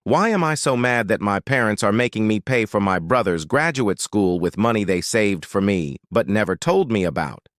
Why am I so mad that my parents are making me pay for my brother's graduate school with money they saved for me but never told me about?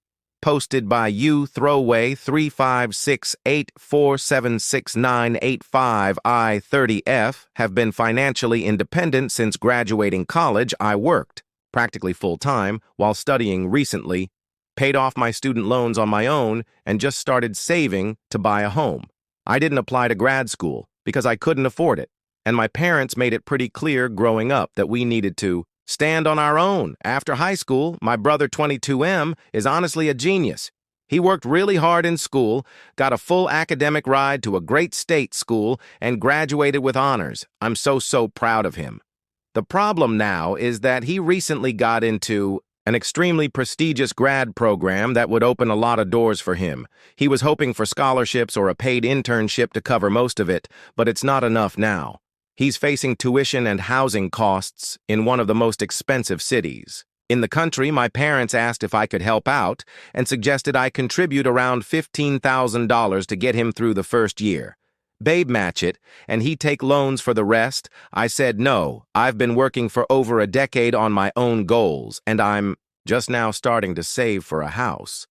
Posted by you throwaway 35684766985 I30F, have been financially independent since graduating college. I worked, practically full-time, while studying recently, paid off my student loans on my own, and just started saving to buy a home. I didn't apply to grad school because I couldn't afford it, and my parents made it pretty clear growing up that we needed to stand on our own. After high school, my brother 22M is honestly a genius. He worked really hard in school, got a full academic ride to a great state school, and graduated with honors. I'm so proud of him. The problem now is that he recently got into an extremely prestigious grad program that would open a lot of doors for him. He was hoping for scholarships or a paid internship to cover most of it, but it's not enough now. He's facing tuition and housing costs in one of the most expensive cities in the country. My parents asked if I could help out and suggested I contribute around $15,000 to get him through the first year. Babe match it, and he take loans for the rest. I said no, I've been working for over a decade on my own goals, and I'm just now starting to save for a house.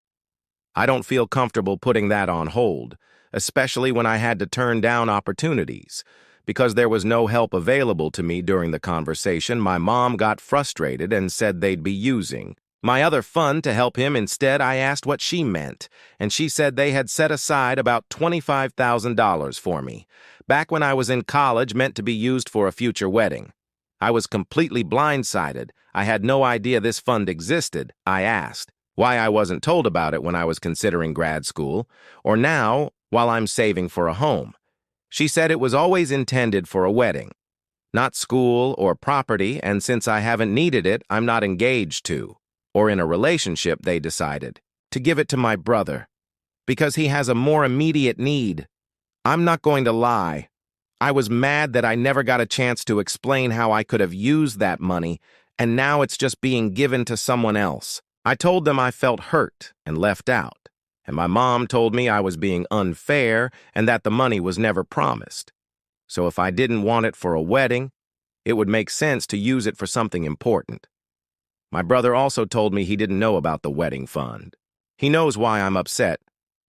I don't feel comfortable putting that on hold, especially when I had to turn down opportunities. Because there was no help available to me during the conversation, my mom got frustrated and said they'd be using my other fund to help him. Instead, I asked what she meant, and she said they had set aside about $25,000 for me, back when I was in college, meant to be used for a future wedding. I was completely blindsided. I had no idea this fund existed. I asked why I wasn't told about it when I was considering grad school, or now while I'm saving for a home. She said it was always intended for a wedding, not school or property, and since I haven't needed it, I'm not engaged to, or in a relationship, they decided to give it to my brother, because he has a more immediate need. I'm not going to lie. I was mad that I never got a chance to explain how I could have used that money, and now it's just being given to someone else. I told them I felt hurt and left out, and my mom told me I was being unfair and that the money was never promised. So if I didn't want it for a wedding, it would make sense to use it for something important. My brother also told me he didn't know about the wedding fund. He knows why I'm upset,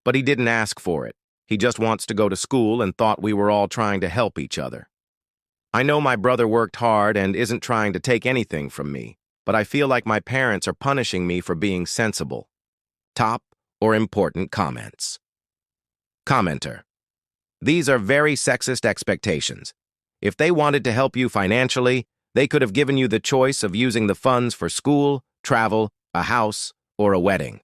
but he didn't ask for it. He just wants to go to school and thought we were all trying to help each other. I know my brother worked hard and isn't trying to take anything from me, but I feel like my parents are punishing me for being sensible. Top or important comments. Commenter: these are very sexist expectations. If they wanted to help you financially, they could have given you the choice of using the funds for school, travel, a house, or a wedding.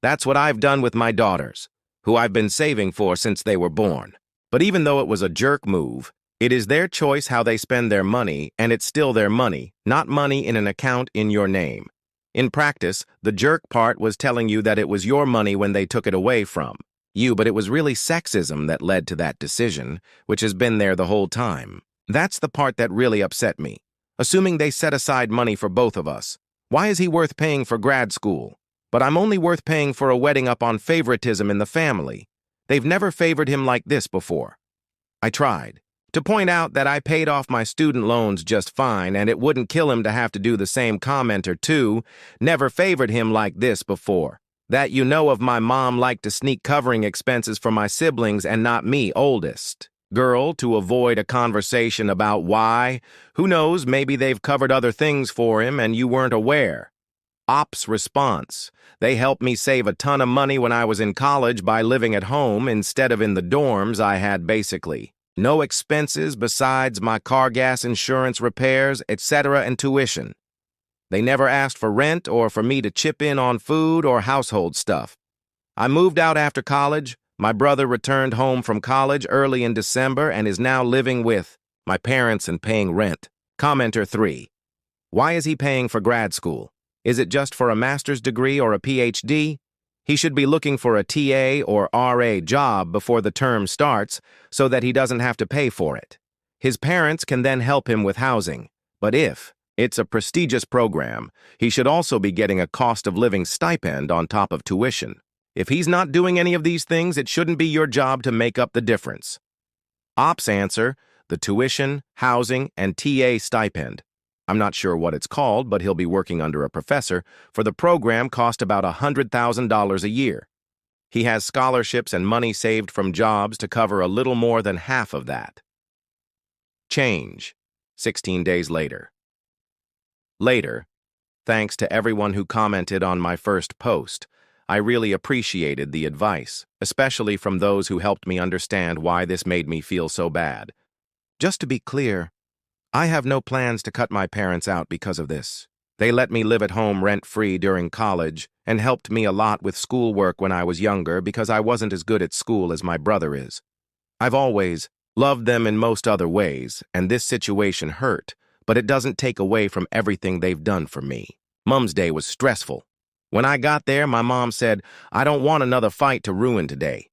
That's what I've done with my daughters, who I've been saving for since they were born. But even though it was a jerk move, it is their choice how they spend their money, and it's still their money, not money in an account in your name. In practice, the jerk part was telling you that it was your money when they took it away from you, but it was really sexism that led to that decision, which has been there the whole time. That's the part that really upset me. Assuming they set aside money for both of us, why is he worth paying for grad school? But I'm only worth paying for a wedding up on favoritism in the family. They've never favored him like this before. I tried to point out that I paid off my student loans just fine, and it wouldn't kill him to have to do the same. Commenter 2, never favored him like this before. That you know of. My mom liked to sneak covering expenses for my siblings and not me, oldest girl, to avoid a conversation about why. Who knows, maybe they've covered other things for him and you weren't aware. Ops response: they helped me save a ton of money when I was in college by living at home instead of in the dorms. I had basically no expenses besides my car gas, insurance, repairs, etc. and tuition. They never asked for rent or for me to chip in on food or household stuff. I moved out after college. My brother returned home from college early in December and is now living with my parents and paying rent. Commenter 3, why is he paying for grad school? Is it just for a master's degree or a PhD? He should be looking for a TA or RA job before the term starts so that he doesn't have to pay for it. His parents can then help him with housing. But if it's a prestigious program, he should also be getting a cost of living stipend on top of tuition. If he's not doing any of these things, it shouldn't be your job to make up the difference. Ops answer: the tuition, housing, and TA stipend. I'm not sure what it's called, but he'll be working under a professor, for the program cost about $100,000 a year. He has scholarships and money saved from jobs to cover a little more than half of that. Change. 16 days later. Later, thanks to everyone who commented on my first post. I really appreciated the advice, especially from those who helped me understand why this made me feel so bad. Just to be clear, I have no plans to cut my parents out because of this. They let me live at home rent-free during college and helped me a lot with schoolwork when I was younger because I wasn't as good at school as my brother is. I've always loved them in most other ways, and this situation hurt, but it doesn't take away from everything they've done for me. Mom's Day was stressful. When I got there, my mom said, "I don't want another fight to ruin today."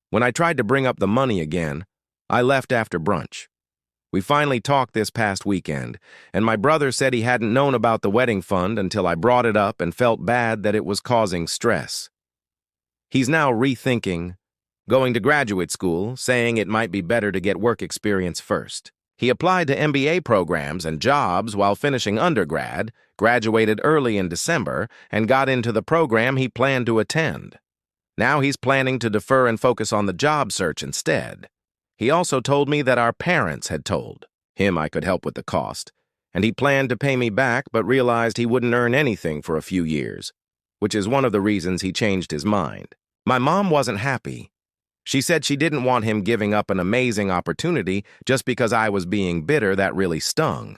When I tried to bring up the money again, I left after brunch. We finally talked this past weekend, and my brother said he hadn't known about the wedding fund until I brought it up and felt bad that it was causing stress. He's now rethinking going to graduate school, saying it might be better to get work experience first. He applied to MBA programs and jobs while finishing undergrad, graduated early in December, and got into the program he planned to attend. Now he's planning to defer and focus on the job search instead. He also told me that our parents had told him I could help with the cost, and he planned to pay me back but realized he wouldn't earn anything for a few years, which is one of the reasons he changed his mind. My mom wasn't happy. She said she didn't want him giving up an amazing opportunity just because I was being bitter. That really stung.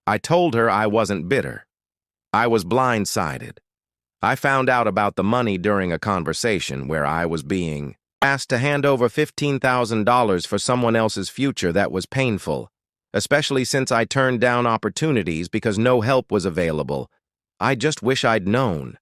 I told her I wasn't bitter. I was blindsided. I found out about the money during a conversation where I was being asked to hand over $15,000 for someone else's future. That was painful, especially since I turned down opportunities because no help was available. I just wish I'd known.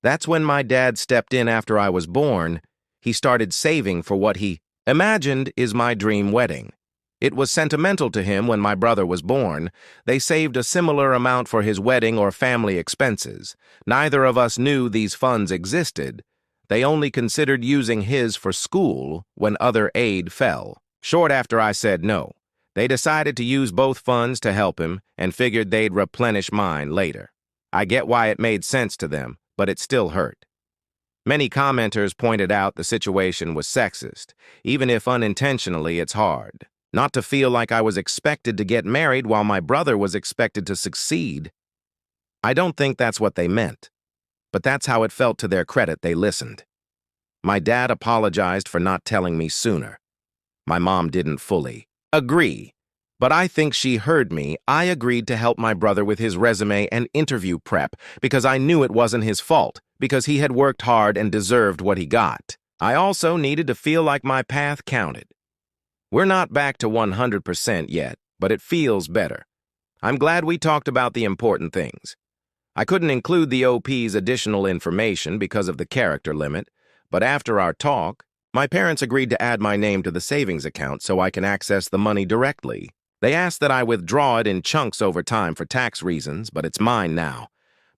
That's when my dad stepped in after I was born. He started saving for what he imagined is my dream wedding. It was sentimental to him when my brother was born. They saved a similar amount for his wedding or family expenses. Neither of us knew these funds existed. They only considered using his for school when other aid fell. Short after I said no, they decided to use both funds to help him and figured they'd replenish mine later. I get why it made sense to them, but it still hurt. Many commenters pointed out the situation was sexist. Even if unintentionally, it's hard not to feel like I was expected to get married while my brother was expected to succeed. I don't think that's what they meant, but that's how it felt. To their credit, they listened. My dad apologized for not telling me sooner. My mom didn't fully agree, but I think she heard me. I agreed to help my brother with his resume and interview prep because I knew it wasn't his fault, because he had worked hard and deserved what he got. I also needed to feel like my path counted. We're not back to 100% yet, but it feels better. I'm glad we talked about the important things. I couldn't include the OP's additional information because of the character limit, but after our talk, my parents agreed to add my name to the savings account so I can access the money directly. They asked that I withdraw it in chunks over time for tax reasons, but it's mine now.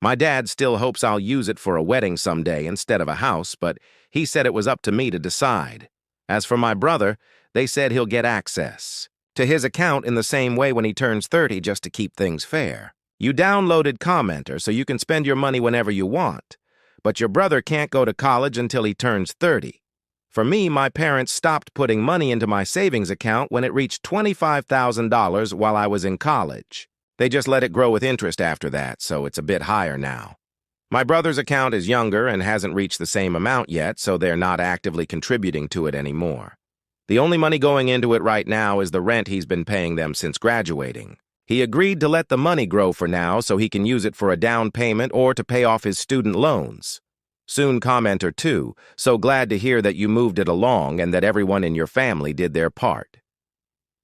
My dad still hopes I'll use it for a wedding someday instead of a house, but he said it was up to me to decide. As for my brother, they said he'll get access to his account in the same way when he turns 30 just to keep things fair. You downloaded Commenter so you can spend your money whenever you want, but your brother can't go to college until he turns 30. For me, my parents stopped putting money into my savings account when it reached $25,000 while I was in college. They just let it grow with interest after that, so it's a bit higher now. My brother's account is younger and hasn't reached the same amount yet, so they're not actively contributing to it anymore. The only money going into it right now is the rent he's been paying them since graduating. He agreed to let the money grow for now so he can use it for a down payment or to pay off his student loans. Soon Commenter 2, so glad to hear that you moved it along and that everyone in your family did their part.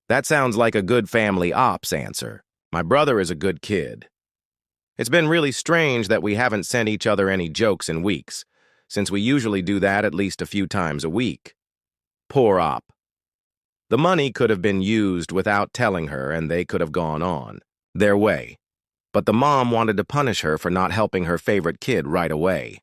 That sounds like a good family ops answer. My brother is a good kid. It's been really strange that we haven't sent each other any jokes in weeks, since we usually do that at least a few times a week. Poor op. The money could have been used without telling her and they could have gone on their way. But the mom wanted to punish her for not helping her favorite kid right away.